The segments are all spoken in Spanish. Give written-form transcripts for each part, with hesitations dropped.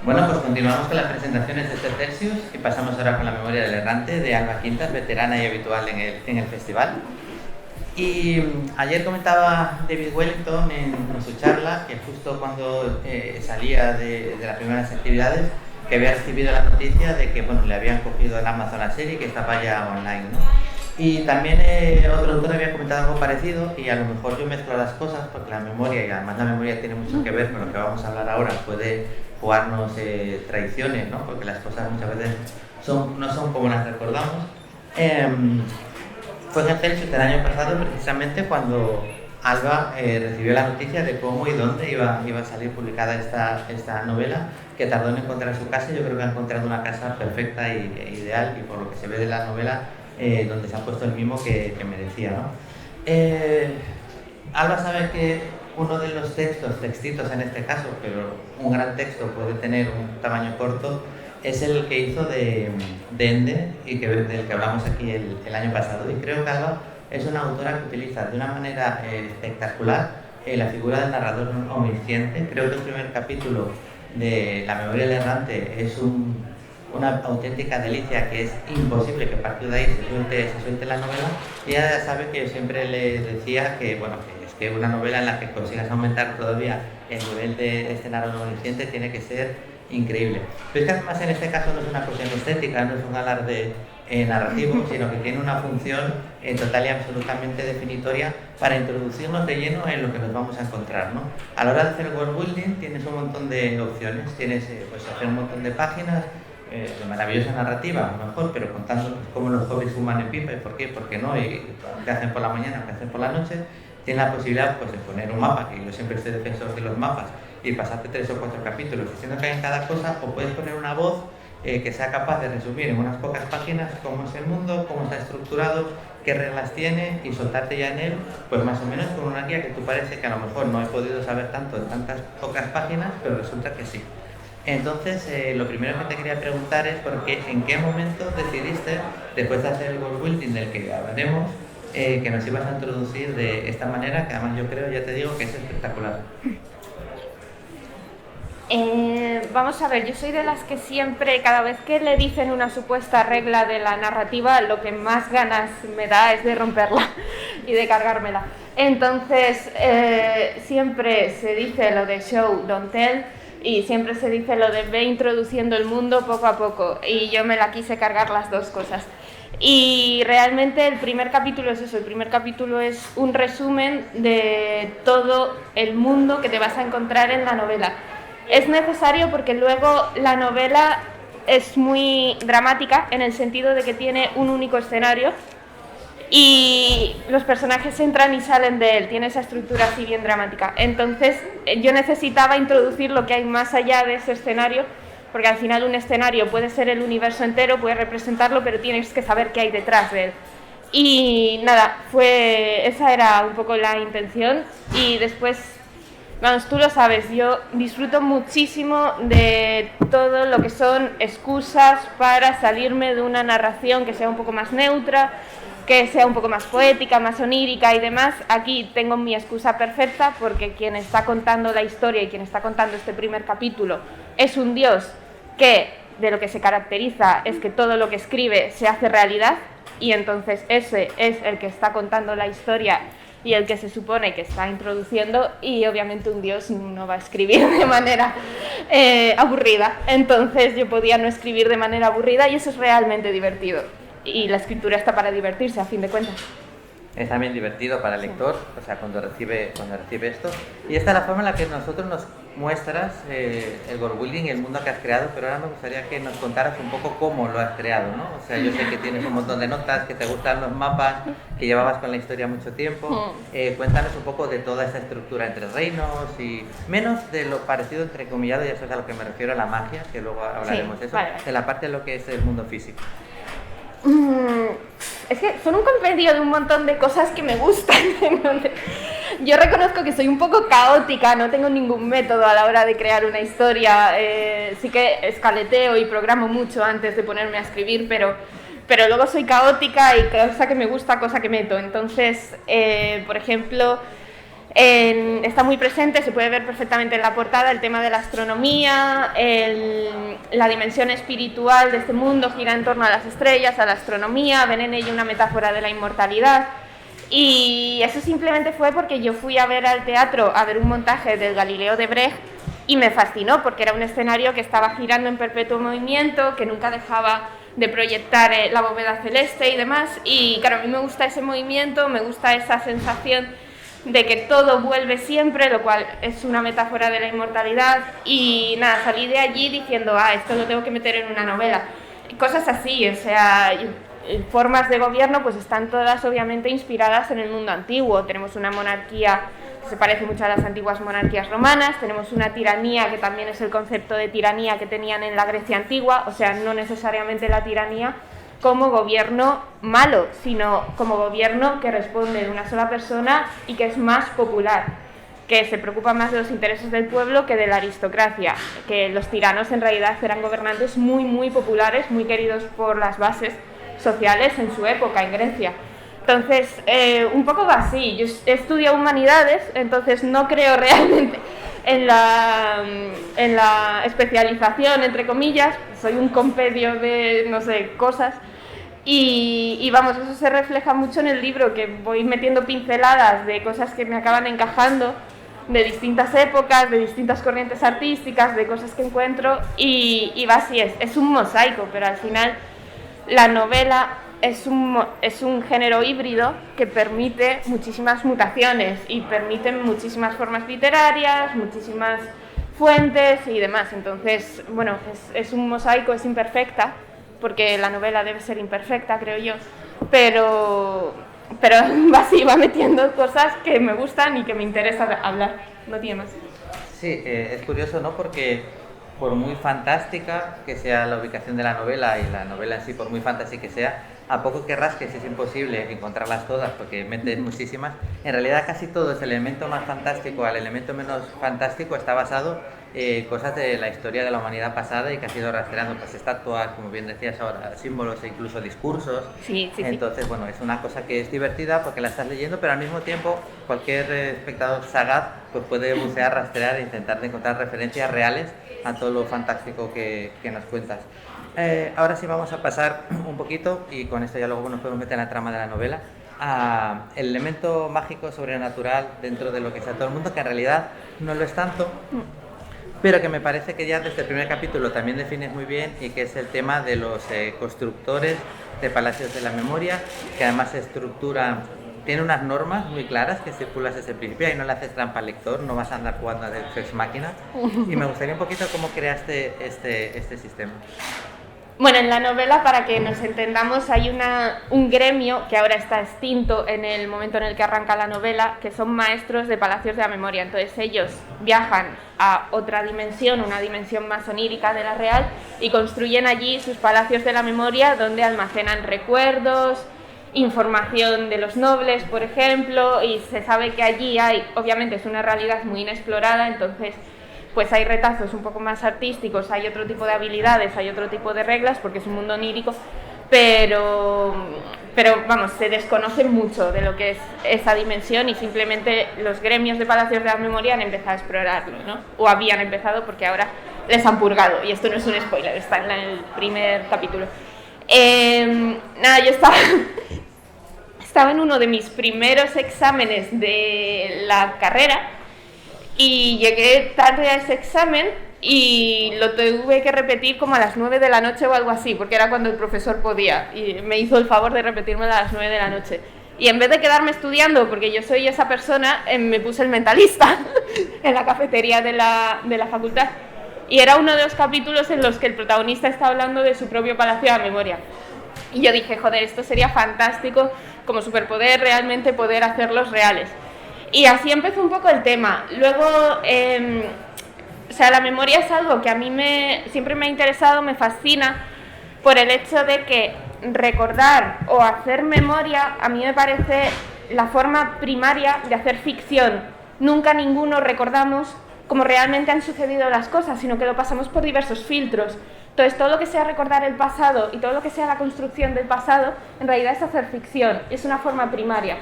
Bueno, pues continuamos con las presentaciones de este Celsius y pasamos ahora con la memoria del errante de Alba Quintas, veterana y habitual en el festival. Y ayer comentaba David Wellington en su charla que justo cuando salía de las primeras actividades que había recibido la noticia de que le habían cogido en Amazon la serie y que estaba ya online, ¿no? Y también otro autor había comentado algo parecido y a lo mejor yo mezclo las cosas porque la memoria, y además la memoria tiene mucho que ver con lo que vamos a hablar ahora, puede jugarnos traiciones, ¿no? Porque las cosas muchas veces no son como las recordamos. Fue en el Celsius del año pasado precisamente cuando Alba recibió la noticia de cómo y dónde iba a salir publicada esta novela, que tardó en encontrar su casa. Yo creo que ha encontrado una casa perfecta e ideal, y por lo que se ve de la novela, donde se ha puesto el mimo que merecía, ¿no? Alba sabe que uno de los textitos en este caso, pero un gran texto puede tener un tamaño corto, es el que hizo de Ende y del que hablamos aquí el año pasado. Y creo que Alba es una autora que utiliza de una manera espectacular la figura del narrador omnisciente. Creo que el primer capítulo de La memoria del errante es una auténtica delicia, que es imposible que a partir de ahí se suelte la novela. Y ella ya sabe que yo siempre le decía que, que una novela en la que consigas aumentar todavía el nivel de escenario omnisciente tiene que ser increíble. Pero es que además en este caso no es una cuestión estética, no es un alarde narrativo, sino que tiene una función total y absolutamente definitoria para introducirnos de lleno en lo que nos vamos a encontrar, ¿no? A la hora de hacer el world building tienes un montón de opciones, tienes hacer un montón de páginas de maravillosa narrativa, a lo mejor, pero contando cómo los hobbies fuman en pipa y por qué no, y qué hacen por la mañana, qué hacen por la noche. Tienes la posibilidad de poner un mapa, que yo siempre soy defensor de los mapas, y pasarte 3 o 4 capítulos diciendo que hay en cada cosa, o puedes poner una voz que sea capaz de resumir en unas pocas páginas cómo es el mundo, cómo está estructurado, qué reglas tiene, y soltarte ya en él, pues más o menos con una guía que tú parece que a lo mejor no he podido saber tanto en tantas pocas páginas, pero resulta que sí. Entonces, lo primero que te quería preguntar es en qué momento decidiste, después de hacer el world building del que hablaremos, que nos ibas a introducir de esta manera, que además yo creo, ya te digo, que es espectacular. Vamos a ver, yo soy de las que siempre, cada vez que le dicen una supuesta regla de la narrativa, lo que más ganas me da es de romperla y de cargármela. Entonces, siempre se dice lo de show, don't tell, y siempre se dice lo de ve introduciendo el mundo poco a poco, y yo me la quise cargar las dos cosas. Y realmente el primer capítulo es eso, el primer capítulo es un resumen de todo el mundo que te vas a encontrar en la novela. Es necesario porque luego la novela es muy dramática en el sentido de que tiene un único escenario y los personajes entran y salen de él, tiene esa estructura así bien dramática. Entonces yo necesitaba introducir lo que hay más allá de ese escenario, porque al final un escenario puede ser el universo entero, puede representarlo, pero tienes que saber qué hay detrás de él. Y nada, esa era un poco la intención. Y después, vamos, tú lo sabes, yo disfruto muchísimo de todo lo que son excusas para salirme de una narración que sea un poco más neutra, que sea un poco más poética, más onírica y demás. Aquí tengo mi excusa perfecta, porque quien está contando la historia y quien está contando este primer capítulo es un dios que de lo que se caracteriza es que todo lo que escribe se hace realidad, y entonces ese es el que está contando la historia y el que se supone que está introduciendo, y obviamente un dios no va a escribir de manera aburrida. Entonces yo podía no escribir de manera aburrida, y eso es realmente divertido, y la escritura está para divertirse, a fin de cuentas. Es también divertido para el lector, o sea, cuando recibe esto. Y esta es la forma en la que nosotros nos muestras el world building y el mundo que has creado, pero ahora me gustaría que nos contaras un poco cómo lo has creado, ¿no? O sea, yo sé que tienes un montón de notas, que te gustan los mapas, que llevabas con la historia mucho tiempo. Cuéntanos un poco de toda esa estructura entre reinos, y menos de lo parecido entrecomillado, y eso es a lo que me refiero, a la magia, que luego hablaremos de eso, vale. De la parte de lo que es el mundo físico. Es que son un compendio de un montón de cosas que me gustan. Yo reconozco que soy un poco caótica, no tengo ningún método a la hora de crear una historia. Sí que escaleteo y programo mucho antes de ponerme a escribir, pero luego soy caótica, y cosa que me gusta, cosa que meto. Entonces, por ejemplo, Está muy presente, se puede ver perfectamente en la portada, el tema de la astronomía, la dimensión espiritual de este mundo gira en torno a las estrellas, a la astronomía, ven en ello una metáfora de la inmortalidad. Y eso simplemente fue porque yo fui a ver al teatro, a ver un montaje del Galileo de Brecht, y me fascinó porque era un escenario que estaba girando en perpetuo movimiento, que nunca dejaba de proyectar la bóveda celeste y demás. Y claro, a mí me gusta ese movimiento, me gusta esa sensación de que todo vuelve siempre, lo cual es una metáfora de la inmortalidad. Y nada, salí de allí diciendo, esto lo tengo que meter en una novela. Cosas así, o sea, formas de gobierno pues están todas obviamente inspiradas en el mundo antiguo. Tenemos una monarquía que se parece mucho a las antiguas monarquías romanas, tenemos una tiranía que también es el concepto de tiranía que tenían en la Grecia antigua, o sea, no necesariamente la tiranía como gobierno malo, sino como gobierno que responde de una sola persona y que es más popular, que se preocupa más de los intereses del pueblo que de la aristocracia, que los tiranos en realidad eran gobernantes muy, muy populares, muy queridos por las bases sociales en su época, en Grecia. Entonces, un poco así, yo estudio humanidades, entonces no creo realmente en la especialización, entre comillas, soy un compendio de, no sé, cosas, y vamos, eso se refleja mucho en el libro, que voy metiendo pinceladas de cosas que me acaban encajando, de distintas épocas, de distintas corrientes artísticas, de cosas que encuentro, y va así, es un mosaico, pero al final la novela es un género híbrido que permite muchísimas mutaciones y permite muchísimas formas literarias, muchísimas fuentes y demás. Entonces, bueno, es un mosaico, es imperfecta, porque la novela debe ser imperfecta, creo yo, pero así, va metiendo cosas que me gustan y que me interesa hablar, no tiene más. Sí, es curioso, ¿no? Porque por muy fantástica que sea la ubicación de la novela y la novela en sí, por muy fantasy que sea, a poco que rasques es imposible encontrarlas todas porque metes muchísimas. En realidad casi todo es el elemento más fantástico al elemento menos fantástico está basado en cosas de la historia de la humanidad pasada y que ha ido rastreando pues estatuas, como bien decías ahora, símbolos e incluso discursos. Sí. Entonces, bueno, es una cosa que es divertida porque la estás leyendo, pero al mismo tiempo cualquier espectador sagaz pues puede bucear, rastrear e intentar de encontrar referencias reales a todo lo fantástico que nos cuentas. Ahora sí vamos a pasar un poquito, y con esto ya luego nos podemos meter en la trama de la novela, a el elemento mágico sobrenatural dentro de lo que sea todo el mundo, que en realidad no lo es tanto, pero que me parece que ya desde el primer capítulo también defines muy bien, y que es el tema de los constructores de palacios de la memoria, que además se estructuran, tiene unas normas muy claras que circulas desde el principio, y no le haces trampa al lector, no vas a andar jugando a Deus Ex Machina, y me gustaría un poquito cómo creaste este sistema. Bueno, en la novela, para que nos entendamos, hay un gremio que ahora está extinto en el momento en el que arranca la novela, que son maestros de palacios de la memoria. Entonces ellos viajan a otra dimensión, una dimensión más onírica de la real, y construyen allí sus palacios de la memoria, donde almacenan recuerdos, información de los nobles, por ejemplo, y se sabe que allí hay, obviamente es una realidad muy inexplorada, entonces pues hay retazos un poco más artísticos, hay otro tipo de habilidades, hay otro tipo de reglas, porque es un mundo onírico, pero vamos, se desconoce mucho de lo que es esa dimensión, y simplemente los gremios de Palacios de la Memoria han empezado a explorarlo, ¿no? O habían empezado, porque ahora les han purgado, y esto no es un spoiler, está en el primer capítulo. Nada, yo estaba en uno de mis primeros exámenes de la carrera, y llegué tarde a ese examen y lo tuve que repetir como a las 9 de la noche o algo así, porque era cuando el profesor podía, y me hizo el favor de repetirme a las 9 de la noche. Y en vez de quedarme estudiando, porque yo soy esa persona, me puse el Mentalista en la cafetería de la facultad. Y era uno de los capítulos en los que el protagonista está hablando de su propio palacio de la memoria. Y yo dije, joder, esto sería fantástico como superpoder, realmente poder hacerlos reales. Y así empezó un poco el tema. Luego, o sea, la memoria es algo que a mí siempre me ha interesado, me fascina, por el hecho de que recordar o hacer memoria a mí me parece la forma primaria de hacer ficción. Nunca ninguno recordamos cómo realmente han sucedido las cosas, sino que lo pasamos por diversos filtros. Entonces, todo lo que sea recordar el pasado y todo lo que sea la construcción del pasado, en realidad es hacer ficción, es una forma primaria.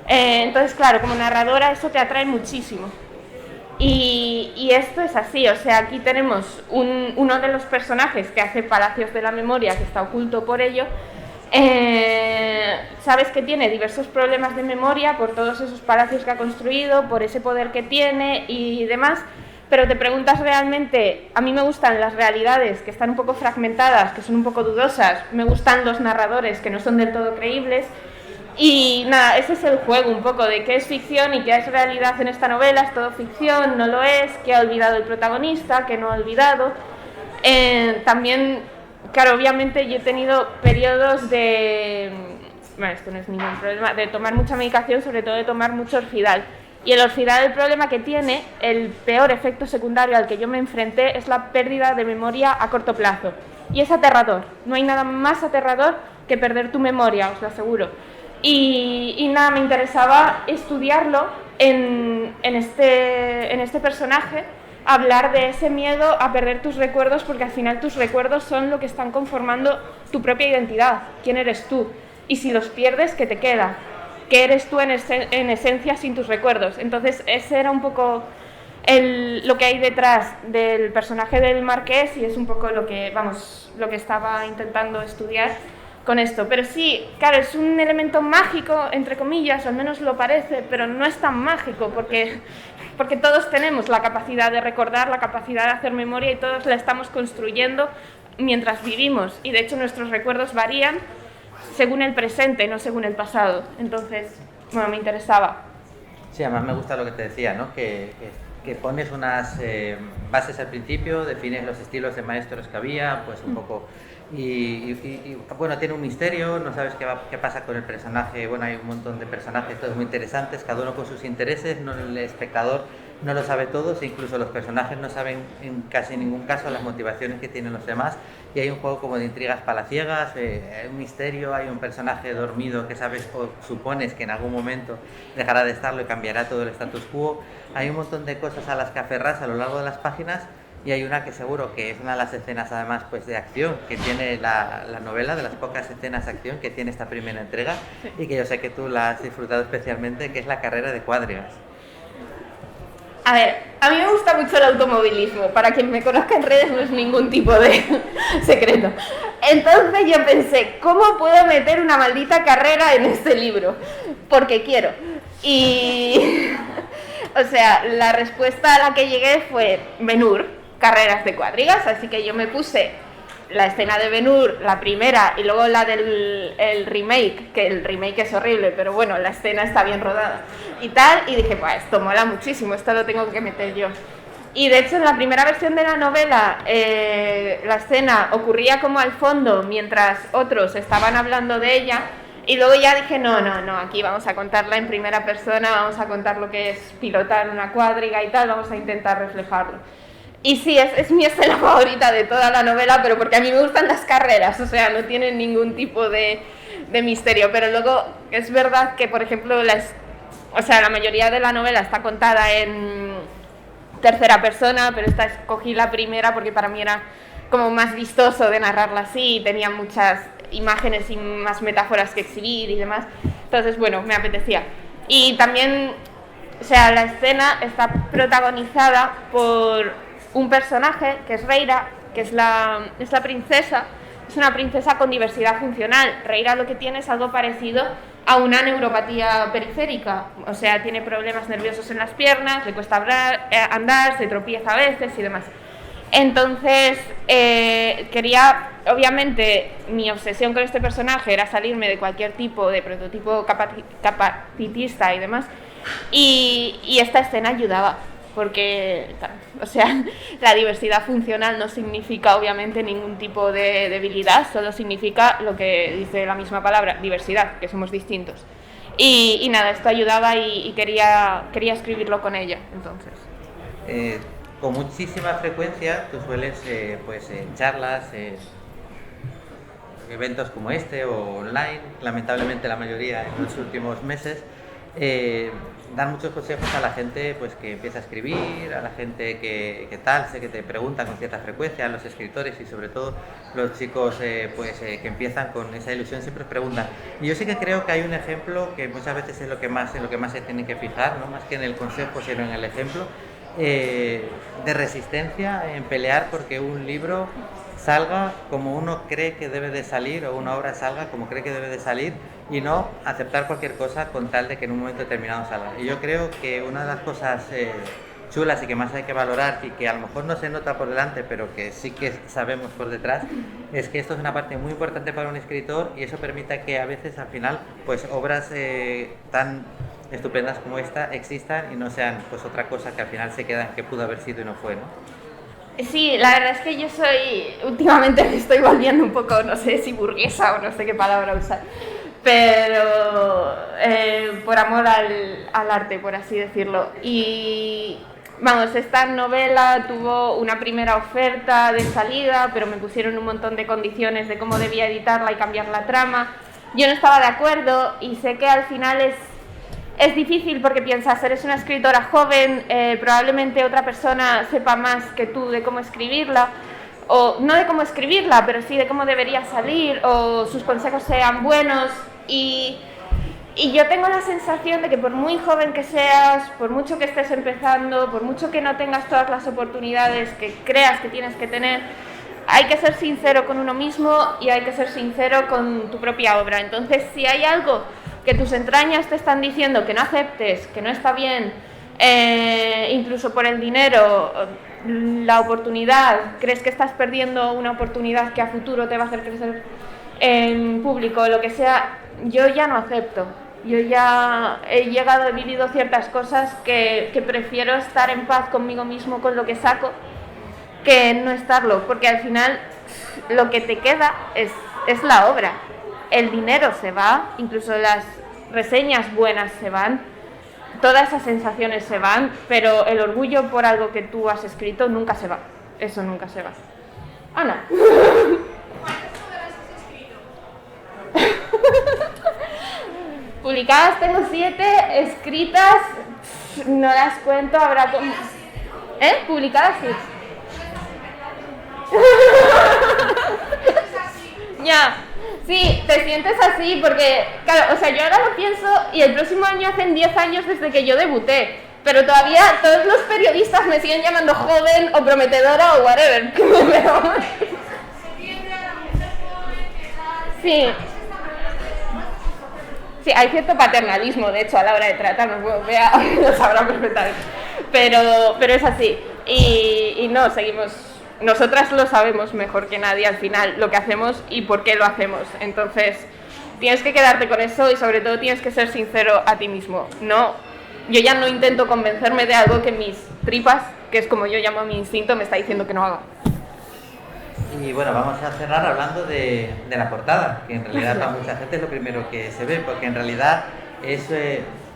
Entonces, claro, como narradora eso te atrae muchísimo. Y esto es así, o sea, aquí tenemos uno de los personajes que hace Palacios de la Memoria, que está oculto por ello. Sabes que tiene diversos problemas de memoria por todos esos palacios que ha construido, por ese poder que tiene y demás, pero te preguntas realmente, a mí me gustan las realidades que están un poco fragmentadas, que son un poco dudosas, me gustan los narradores que no son del todo creíbles. Y nada, ese es el juego un poco de qué es ficción y qué es realidad en esta novela. Es todo ficción, no lo es, qué ha olvidado el protagonista, qué no ha olvidado. También, claro, obviamente yo he tenido periodos de, bueno, esto no es ningún problema, de tomar mucha medicación, sobre todo de tomar mucho Orfidal. Y el Orfidal, el problema que tiene, el peor efecto secundario al que yo me enfrenté es la pérdida de memoria a corto plazo. Y es aterrador, no hay nada más aterrador que perder tu memoria, os lo aseguro. Y nada, me interesaba estudiarlo en este personaje, hablar de ese miedo a perder tus recuerdos, porque al final tus recuerdos son lo que están conformando tu propia identidad, quién eres tú, y si los pierdes, ¿qué te queda? ¿Qué eres tú en esencia sin tus recuerdos? Entonces ese era un poco lo que hay detrás del personaje del Marqués, y es un poco lo que estaba intentando estudiar con esto. Pero sí, claro, es un elemento mágico, entre comillas, al menos lo parece, pero no es tan mágico, porque todos tenemos la capacidad de recordar, la capacidad de hacer memoria, y todos la estamos construyendo mientras vivimos, y de hecho nuestros recuerdos varían según el presente, no según el pasado. Entonces, bueno, me interesaba. Sí, además me gusta lo que te decía, ¿no? Que pones unas bases al principio, defines los estilos de maestros que había, pues un poco. Y bueno, tiene un misterio, no sabes qué pasa con el personaje. Bueno, hay un montón de personajes, todos muy interesantes, cada uno con sus intereses, no, el espectador no lo sabe todo, e incluso los personajes no saben en casi ningún caso las motivaciones que tienen los demás, y hay un juego como de intrigas palaciegas, hay un misterio, hay un personaje dormido que sabes o supones que en algún momento dejará de estarlo y cambiará todo el status quo. Hay un montón de cosas a las que aferrarse a lo largo de las páginas. Y hay una que seguro que es una de las escenas además pues de acción que tiene la novela, de las pocas escenas de acción que tiene esta primera entrega, y que yo sé que tú la has disfrutado especialmente, que es la carrera de cuadrigas. A ver, a mí me gusta mucho el automovilismo, para quien me conozca en redes no es ningún tipo de secreto. Entonces yo pensé, ¿cómo puedo meter una maldita carrera en este libro? Porque quiero. Y, o sea, la respuesta a la que llegué fue Ben-Hur, carreras de cuadrigas, así que yo me puse la escena de Ben-Hur, la primera, y luego la del remake, que el remake es horrible, pero bueno, la escena está bien rodada y tal, y dije, pues esto mola muchísimo, esto lo tengo que meter yo. Y de hecho en la primera versión de la novela la escena ocurría como al fondo mientras otros estaban hablando de ella, y luego ya dije, no, aquí vamos a contarla en primera persona, vamos a contar lo que es pilotar una cuadriga y tal, vamos a intentar reflejarlo. Y sí, es mi escena favorita de toda la novela, pero porque a mí me gustan las carreras, o sea, no tienen ningún tipo de misterio. Pero luego es verdad que, por ejemplo, la mayoría de la novela está contada en tercera persona, pero esta escogí la primera porque para mí era como más vistoso de narrarla así, y tenía muchas imágenes y más metáforas que exhibir y demás. Entonces, bueno, me apetecía. Y también, o sea, la escena está protagonizada por un personaje que es Reira, que es la princesa. Es una princesa con diversidad funcional. Reira lo que tiene es algo parecido a una neuropatía periférica, o sea, tiene problemas nerviosos en las piernas, le cuesta andar, se tropieza a veces y demás. Entonces, obviamente, mi obsesión con este personaje era salirme de cualquier tipo de prototipo capacitista y demás, y esta escena ayudaba. Porque, o sea, la diversidad funcional no significa obviamente ningún tipo de debilidad, solo significa lo que dice la misma palabra, diversidad, que somos distintos. Y nada, esto ayudaba y quería escribirlo con ella, entonces. Con muchísima frecuencia tú sueles, pues en charlas, eventos como este o online, lamentablemente la mayoría en los últimos meses, dar muchos consejos a la gente pues que empieza a escribir, a la gente que tal, sé que te preguntan con cierta frecuencia, a los escritores y sobre todo los chicos que empiezan con esa ilusión siempre preguntan. Y yo sí que creo que hay un ejemplo que muchas veces es en lo que más se tienen que fijar, ¿no? Más que en el consejo, sino en el ejemplo de resistencia en pelear porque un libro salga como uno cree que debe de salir o una obra salga como cree que debe de salir y no aceptar cualquier cosa con tal de que en un momento determinado salga. Y yo creo que una de las cosas chulas y que más hay que valorar y que a lo mejor no se nota por delante pero que sí que sabemos por detrás es que esto es una parte muy importante para un escritor y eso permite que a veces al final pues obras tan estupendas como esta existan y no sean pues otra cosa que al final se quedan que pudo haber sido y no fue, ¿no? Sí, la verdad es que yo últimamente me estoy volviendo un poco, no sé si burguesa o no sé qué palabra usar, pero por amor al arte, por así decirlo. Y vamos, esta novela tuvo una primera oferta de salida, pero me pusieron un montón de condiciones de cómo debía editarla y cambiar la trama. Yo no estaba de acuerdo y sé que al final es difícil porque piensas, eres una escritora joven, probablemente otra persona sepa más que tú de cómo escribirla, o no de cómo escribirla, pero sí de cómo debería salir, o sus consejos sean buenos, y yo tengo la sensación de que por muy joven que seas, por mucho que estés empezando, por mucho que no tengas todas las oportunidades que creas que tienes que tener, hay que ser sincero con uno mismo y hay que ser sincero con tu propia obra. Entonces, si hay algo que tus entrañas te están diciendo que no aceptes, que no está bien, incluso por el dinero, la oportunidad, crees que estás perdiendo una oportunidad que a futuro te va a hacer crecer en público, lo que sea, yo ya no acepto. Yo ya he vivido ciertas cosas que prefiero estar en paz conmigo mismo con lo que saco que no estarlo, porque al final lo que te queda es la obra. El dinero se va, incluso las reseñas buenas se van, todas esas sensaciones se van, pero el orgullo por algo que tú has escrito nunca se va. Eso nunca se va. Ana. ¿Cuántas novelas has escrito? Publicadas tengo 7, escritas no las cuento, habrá como... Publicadas sí. Ya, sí, te sientes así porque, claro, o sea, yo ahora lo pienso y el próximo año hacen 10 años desde que yo debuté, pero todavía todos los periodistas me siguen llamando joven o prometedora o whatever. Sí. Sí, hay cierto paternalismo, de hecho, a la hora de tratarnos, bueno, vea, lo sabrán perfectamente, pero es así, y no, seguimos... Nosotras lo sabemos mejor que nadie al final lo que hacemos y por qué lo hacemos. Entonces, tienes que quedarte con eso y sobre todo tienes que ser sincero a ti mismo. No, yo ya no intento convencerme de algo que mis tripas, que es como yo llamo a mi instinto, me está diciendo que no haga. Y bueno, vamos a cerrar hablando de la portada, que en realidad para mucha gente es lo primero que se ve, porque en realidad es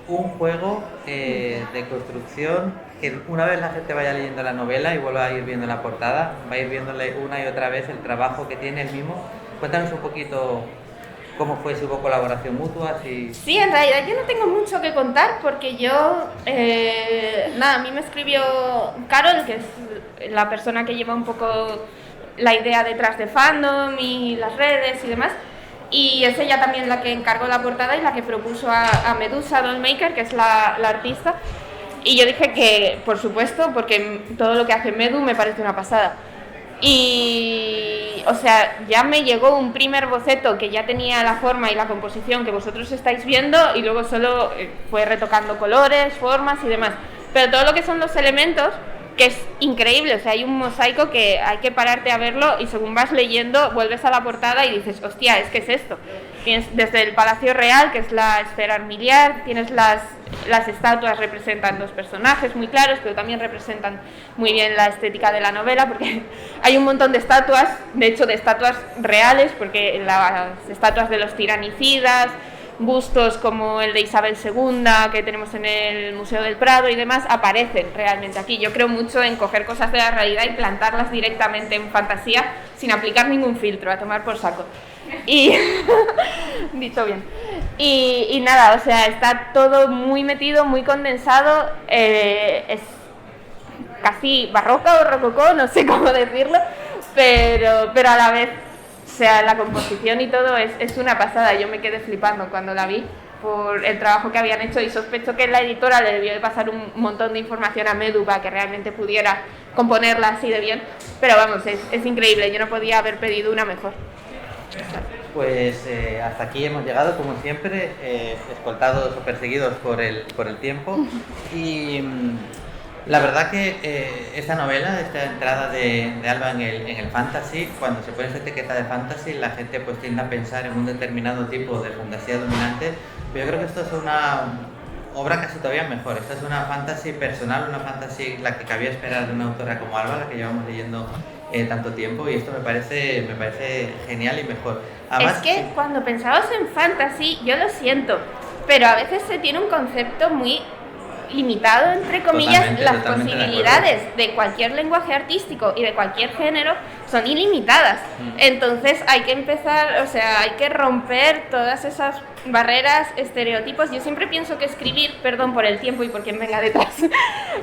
un juego de construcción que una vez la gente vaya leyendo la novela y vuelva a ir viendo la portada, va a ir viéndole una y otra vez el trabajo que tiene el mismo. Cuéntanos un poquito cómo fue, si hubo colaboración mutua. Sí, en realidad yo no tengo mucho que contar porque yo, a mí me escribió Carol, que es la persona que lleva un poco la idea detrás de Fandom y las redes y demás, y es ella también la que encargó la portada y la que propuso a Medusa Dollmaker, que es la artista. Y yo dije que, por supuesto, porque todo lo que hace Medu me parece una pasada. Y, o sea, ya me llegó un primer boceto que ya tenía la forma y la composición que vosotros estáis viendo y luego solo fue retocando colores, formas y demás. Pero todo lo que son los elementos, que es increíble, o sea, hay un mosaico que hay que pararte a verlo y según vas leyendo vuelves a la portada y dices, hostia, es que es esto. Tienes desde el Palacio Real, que es la esfera armiliar, tienes las estatuas, representan dos personajes muy claros, pero también representan muy bien la estética de la novela, porque hay un montón de estatuas, de hecho de estatuas reales, porque las estatuas de los tiranicidas, bustos como el de Isabel II que tenemos en el Museo del Prado y demás, aparecen realmente aquí. Yo creo mucho en coger cosas de la realidad y plantarlas directamente en fantasía sin aplicar ningún filtro, a tomar por saco. Y dicho bien. Y nada, o sea, está todo muy metido, muy condensado, es casi barroca o rococó, no sé cómo decirlo, pero a la vez, o sea, la composición y todo es una pasada. Yo me quedé flipando cuando la vi por el trabajo que habían hecho y sospecho que la editora le debió de pasar un montón de información a Medu para que realmente pudiera componerla así de bien, pero vamos, es increíble, yo no podía haber pedido una mejor. Pues hasta aquí hemos llegado, como siempre, escoltados o perseguidos por el tiempo. Y la verdad que esta novela, esta entrada de Alba en el fantasy, cuando se pone esa etiqueta de fantasy, la gente pues tiende a pensar en un determinado tipo de fantasía dominante, pero yo creo que esto es una obra casi todavía mejor. Esta es una fantasy personal, una fantasy la que cabía esperar de una autora como Alba, la que llevamos leyendo tanto tiempo, y esto me parece genial y mejor. Además, es que cuando pensamos en fantasy, yo lo siento, pero a veces se tiene un concepto muy limitado, entre comillas. Las posibilidades de cualquier lenguaje artístico y de cualquier género son ilimitadas. Entonces hay que empezar, o sea, hay que romper todas esas barreras, estereotipos. Yo siempre pienso que escribir, perdón por el tiempo y por quien venga detrás,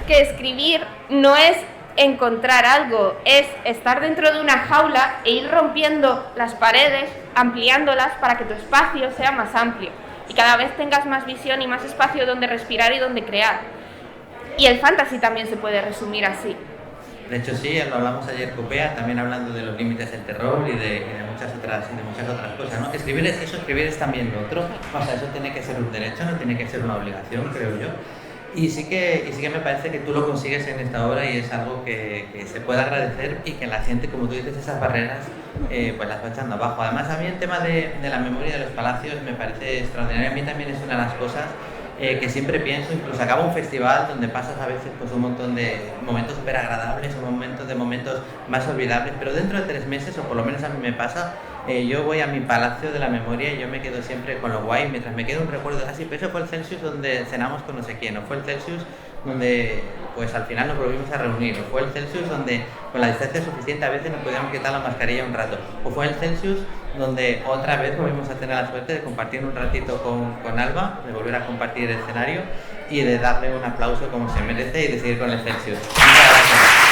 que escribir no es encontrar algo, es estar dentro de una jaula e ir rompiendo las paredes, ampliándolas para que tu espacio sea más amplio y cada vez tengas más visión y más espacio donde respirar y donde crear. Y el fantasy también se puede resumir así. De hecho sí, lo hablamos ayer con Bea, también hablando de los límites del terror y de muchas otras cosas, ¿no? Escribir es eso, escribir es también lo otro. O sea, eso tiene que ser un derecho, no tiene que ser una obligación, creo yo. Y sí que me parece que tú lo consigues en esta obra y es algo que se puede agradecer y que la gente, como tú dices, esas barreras pues las va echando abajo. Además, a mí el tema de la memoria de los palacios me parece extraordinario. A mí también es una de las cosas que siempre pienso, incluso acaba un festival donde pasas a veces pues un montón de momentos súper agradables o momentos más olvidables, pero dentro de 3 meses, o por lo menos a mí me pasa, yo voy a mi palacio de la memoria y yo me quedo siempre con lo guay, mientras me quedo un recuerdo así, pero eso fue el Celsius donde cenamos con no sé quién, o fue el Celsius donde pues al final nos volvimos a reunir, o fue el Celsius donde con la distancia suficiente a veces nos podíamos quitar la mascarilla un rato, o fue el Celsius donde otra vez volvimos a tener la suerte de compartir un ratito con Alba, de volver a compartir el escenario y de darle un aplauso como se merece y de seguir con el Celsius. Muchas gracias.